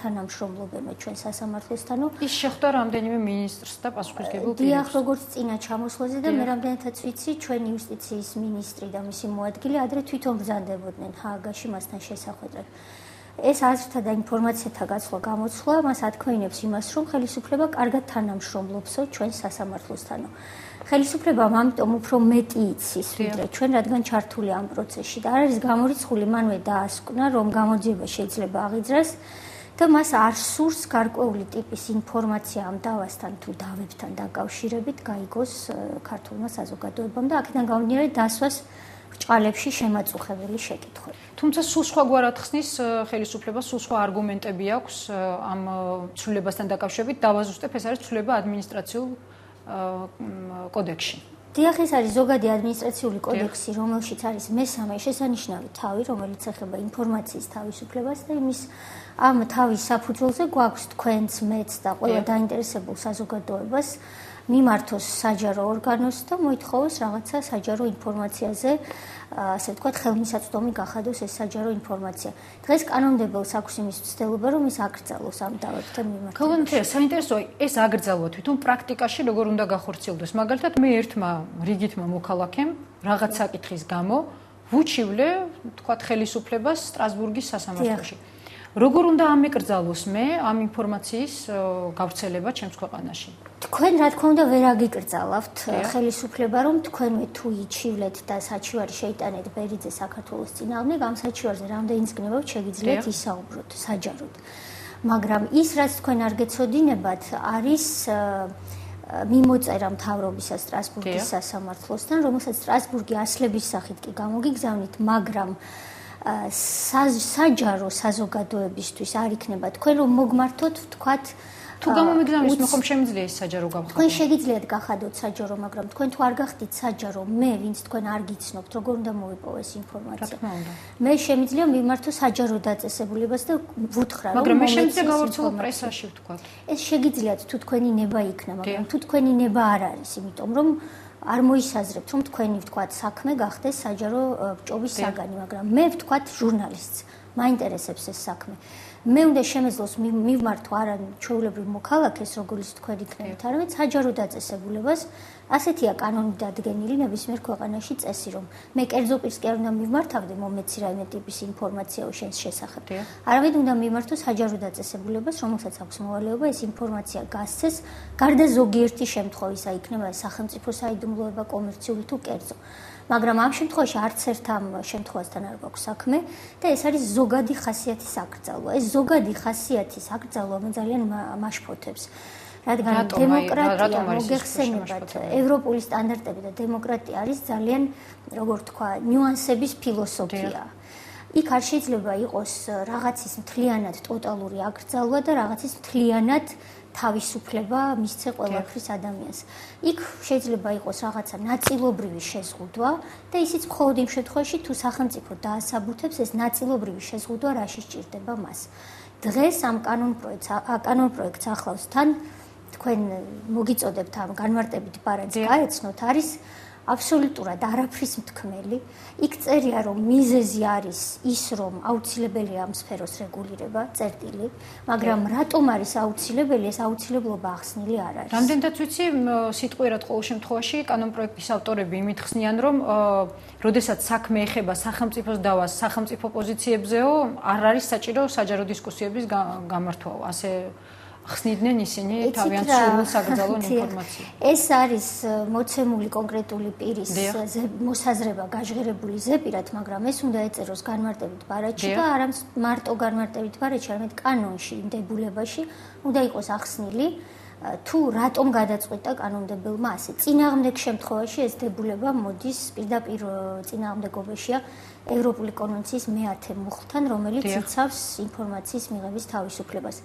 თანამშრომლობენ ჩვენ სასამართლოსთანო. ის შეხვდა რამდენიმე მინისტრს და პასუხისმგებელ პირებს. დიახ, როგორც წინა ჩამოსვლაზე და მე რამდენადაც ვიცი, ჩვენი იუსტიციის მინისტრი და მისი მოადგილე ადრე თვითონ ბრძანდებოდნენ ჰააგაში მასთან შესახვედრად. ეს აზრთა და ინფორმაციათა გაცვლა გამოცვლა მას ათქვენებს იმას, რომ ხელისუფლება კარგად თანამშრომლობსო ჩვენ სასამართლოსთანო. ხელისუფლებამ ამიტომ უფრო მეტი იცის, ვიდრე ჩვენ, რადგან ჩართული ამ პროცესში და არ არის გამორიცხული, მანვე დაასკვნა, რომ გამოძიება შეიძლება აღიძრას და მას არ სურს გარკვეული ტიპის ინფორმაცია ამ დავასთან თუ დავებთან დაკავშირებით გაიგოს ქართულმა საზოგადოებამ და აქედან გამომდინარე დასვას ბრჭყალებში შემაწუხებელი შეკითხვები. თუმცა სულ სხვაგვარად ხსნის ხელისუფლება, სულ სხვა არგუმენტები აქვს ამ ცვლილებასთან დაკავშირებით. დავაზუსტებ, ეს არის ცვლილება ადმინისტრაციულ კოდექსში. დიახ, ეს არის ზოგადი ადმინისტრაციული კოდექსი, რომელშიც არის მესამე შესანიშნავი თავი, რომელიც ეხება ინფორმაციის თავისუფლებას და იმის ამ თავის საფუძველზე გვაქვს თქვენც, მეც და ყველა დაინტერესებულ საზოგადოებას მიმართოს საჯარო ორგანოს და მოითხოვოს რაღაცა საჯარო ინფორმაციაზე, ასე ვთქვათ, ხელმისაწვდომი გახადოს ეს საჯარო ინფორმაცია. დღეს კანონმდებელს აქვს იმის მცდელობა, რომ ის აკრძალოს ამ დავებთან მიმართებით. ქალბატონო, საინტერესოა ეს აკრძალვა თვითონ პრაქტიკაში როგორ უნდა გახორციელდეს. მაგალითად, მე ერთმა რიგითმა მოქალაქემ რაღაც საკითხის გამო ვუჩივლე, ვთქვათ, ხელისუფლებას სტრასბურგის სასამართლოში. როგორ უნდა ამეკრძალოს მე ამ ინფორმაციის გავრცელება ჩემს ქვეყანაში? თქვენ რა თქმა უნდა ვერ აგიკრძალავთ ხელისუფლება, რომ თქვენვე თუ იჩივლეთ და საჩივარი შეიტანეთ ბერიძე საქართველოს წინააღმდეგ, ამ საჩივარზე რამდენიც გნებავთ შეგიძლიათ ისაუბროთ საჯაროდ. მაგრამ ის რაც თქვენ არ გეცოდინებათ არის მიმოწერა მთავრობისა სტრასბურგის სასამართლოსთან, რომელსაც სტრასბურგი ასლების სახით კი გამოგიგზავნით, მაგრამ საჯარო საზოგადოებისთვის არ იქნება თქვენ რომ მოგმართოთ ვთქვათ თუ გამომიგზავნის მე ხომ შემიძლია ეს საჯარო გავხადო თქვენ შეგიძლიათ გახადოთ საჯარო მაგრამ თქვენ თუ არ გახდით საჯარო მე ვინც თქვენ არ გიცნობთ როგორ უნდა მოვიპოვო ეს ინფორმაცია მე შემიძლია მიმართო საჯარო დაწესებულებას და ვუთხრა რომ მაგრამ მე შემიძლია გავავრცელო პრესაში ვთქვათ ეს შეგიძლიათ თუ თქვენი ნება იქნა მაგრამ თუ თქვენი ნება არ არის იმიტომ რომ არ მოისაზრებთ რომ თქვენი ვთქვათ საქმე გახდეს საჯარო ბჭობის საგანი მაგრამ მე ვთქვათ ჟურნალისტს მაინტერესებს ეს საქმე მე უნდა შემეძლოს მივმართო არა ჩვეულებრივ მოქალაქეს როგორც თქვენ იქნებით არამედ საჯარო დაწესებულებას ასეთია კანონით დადგენილი ნებისმიერ ქვეყანაში წესი რომ მე კერძო პირს კი არ უნდა მივმართავდე მომეცი რაიმე ტიპის ინფორმაციაო შენს შესახებ არამედ უნდა მივმართო საჯარო დაწესებულებას რომელსაც აქვს მოვალეობა ეს ინფორმაცია გასცეს გარდა ზოგიერთი შემთხვევისა იქნება სახელმწიფო საიდუმლოება კომერციული თუ კერძო მაგრამ ამ შემთხვევაში არც ერთ ამ შემთხვევასთან არ გვაქვს საქმე და ეს არის ზოგადი ხასიათის აკრძალვა. ეს ზოგადი ხასიათის აკრძალვა მე ძალიან მაშფოთებს. რადგან დემოკრატია მოგეხსენებათ, ევროპული სტანდარტები და დემოკრატია არის ძალიან, როგორ თქვა, ნიუანსების ფილოსოფია. იქ არ შეიძლება იყოს რაღაცის მთლიანად ტოტალური აკრძალვა და რაღაცის მთლიანად თავისუფლება მისცე ყველაფრის ადამიანს. იქ შეიძლება იყოს რაღაცა ნაწილობრივი შეზღუდვა და ისიც მხოლოდ იმ შემთხვევაში თუ სახელმწიფო დაასაბუთებს ეს ნაწილობრივი შეზღუდვა რაში სჭირდება მას. დღეს ამ კანონპროექტს ახლავს თან თქვენ მოგიწოდებთ ამ განმარტებით პარადს გაეცნოთ არის აბსოლუტურად არაფრის მთქმელი. იქ წერია რომ მიზეზი არის ის რომ აუცილებელია ამ სფეროს რეგულირება, წერტილი, მაგრამ რატომ არის აუცილებელი, ეს აუცილებლობა ახსნილი არ არის. რამდენადაც ვიცი, სიტყვიერად ყოველ შემთხვევაში კანონპროექტის ავტორები იმით ხსნიან, რომ როდესაც საქმე ეხება სახელმწიფოს დავას, სახელმწიფო პოზიციებზეო, არ არის საჭირო საჯარო დისკუსიების გამართვაო. ასე ხსნიდნენ ისინი თავიანთ სრულ საგრძალო ინფორმაციას. ეს არის მოცემული კონკრეტული პირის მოსაზრება გაჟღერებული ზეპირად, მაგრამ ეს უნდა ეწეროს განმარტებით ბარათში და არა მარტო განმარტებით ბარათში, არამედ კანონში, დებულებაში უნდა იყოს ახსნილი თუ რატომ გადაწყვეტა კანონმდებელმა ასე. წინააღმდეგ შემთხვევაში ეს დებულება მოდის პირდაპირ წინააღმდეგობაშია ევროპული კონვენციის მე-10 მუხლთან, რომელიც იცავს ინფორმაციის მიღების თავისუფლებას.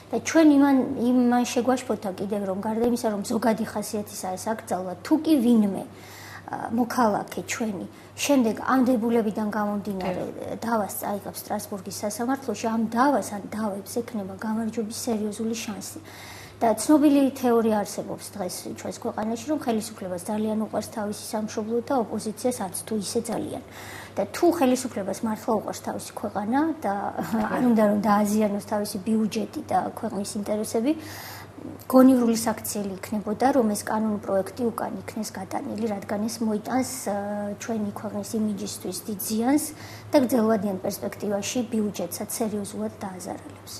და ჩვენ იმან შეგვაშფოთა კიდევ რომ გარდა იმისა რომ ზოგადი ხასიათისაა ეს აკრძალვა თუ კი ვინმე მოქალაქე ჩვენი შემდეგ ამ დებულებიდან გამომდინარე დავას წაიღებს სტრასბურგის სასამართლოში ამ დავას ან დავებს ექნება გამარჯვების სერიოზული შანსი და ცნობილი თეორია არსებობს დღეს ჩვენს ქვეყანაში, რომ ხელისუფლებას ძალიან უყვარს თავისი სამშობლო და ოპოზიციას არც თუ ისე ძალიან. და თუ ხელისუფლებას მართლა უყვარს თავისი ქვეყანა და არ უნდა რომ დააზიანოს თავისი ბიუჯეტი და ქვეყნის ინტერესები, გონივრული საქციელი იქნებოდა, რომ ეს კანონური პროექტი უკან იქნეს გატანილი, რადგან ეს მოიტანს ჩვენი ქვეყნის იმიჯისთვის დიდ ზიანს და გრძელვადიან პერსპექტივაში ბიუჯეტსაც სერიოზულად დააზარალებს.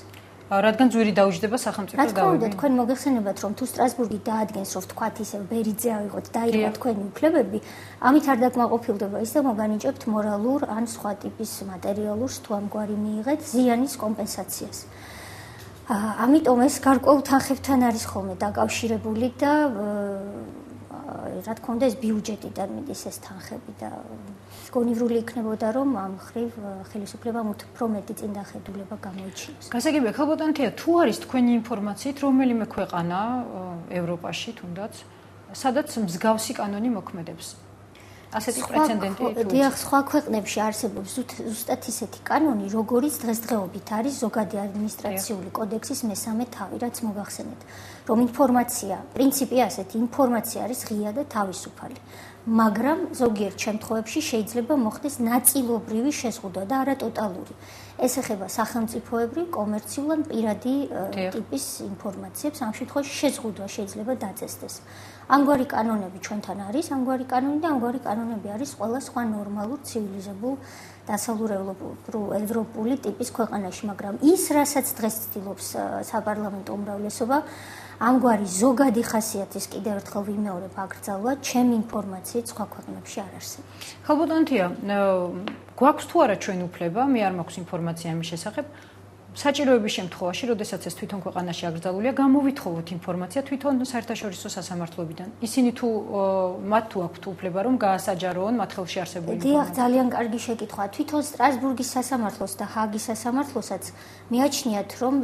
რადგან ძვირი დაუჯდება სახელმწიფოს დავები. რა თქმა უნდა, თქვენ მოგეხსენებათ, რომ თუ სტრასბურგი დაადგენს, რომ ვთქვათ ისე ბერიძე ავიღოთ და აიღოთ თქვენი უფლებები, ამით არ დაკმაყოფილდება ის და მოგანიჭებთ მორალურ ან სხვა ტიპის მატერიალურს თუ ამგვარი მიიღეთ ზიანის კომპენსაციას. ამიტომ ეს გარკვეულ თანხებთან არის ხოლმე დაკავშირებული და რა თქმა უნდა ეს ბიუჯეტიდან მიდის ეს თანხები და გონივრული იქნებოდა რომ ამ ხრივ ხელისუფლებამ უფრო მეტი წინდახედულება გამოიჩინოს. გასაგებია ხალბატონთია თუ არის თქვენი ინფორმაციით რომელიმე ქვეყანა ევროპაში თუნდაც სადაც მსგავსი კანონი მოქმედებს ასეთი პრეცედენტი დიახ სხვა ქვეყნებში არსებობს ზუსტად ისეთი კანონი როგორიც დღესდღეობით არის ზოგადი ადმინისტრაციული კოდექსის მესამე თავი რაც მოგახსენეთ რომ ინფორმაცია პრინციპი ასეთი ინფორმაცია არის ღია და თავისუფალი მაგრამ ზოგიერთ შემთხვევებში შეიძლება მოხდეს ნაწილობრივი შეზღუდვა და არა ტოტალური ეს ეხება სახელმწიფოებრივ კომერციულ ან პირადი ტიპის ინფორმაციებს ამ შემთხვევაში შეზღუდვა შეიძლება დაწესდეს ამგვარი კანონები ჩვენთან არის, ამგვარი კანონი და ამგვარი კანონები არის ყველა სხვა ნორმალურ, ცივილიზებულ, დასავლურ ევროპული ტიპის ქვეყანაში, მაგრამ ის, რასაც დღეს ცდილობს საპარლამენტო უმრავლესობა, ამგვარი ზოგადი ხასიათის კიდევ ერთხელ ვიმეორებ აკრძალვა, ჩემი ინფორმაციით სხვა ქვეყნებში არ არსებობს. ხალბატონთია, გვაქვს თუ არა ჩვენ უფლება, მე არ მაქვს ინფორმაცია ამის შესახებ, საჭიროების შემთხვევაში, როდესაც ეს თვითონ ქვეყანაში აკრძალულია, გამოვითხოვოთ ინფორმაცია თვითონ საერთაშორისო სასამართლოებიდან. ისინი თუ მათ თუ აქვთ უფლება, რომ გაასაჯაროონ მათ ხელში არსებული ინფორმაცია. დიახ, ძალიან კარგი შეკითხვაა. თვითონ სტრასბურგის სასამართლოს და ჰააგის სასამართლოსაც მიაჩნიათ, რომ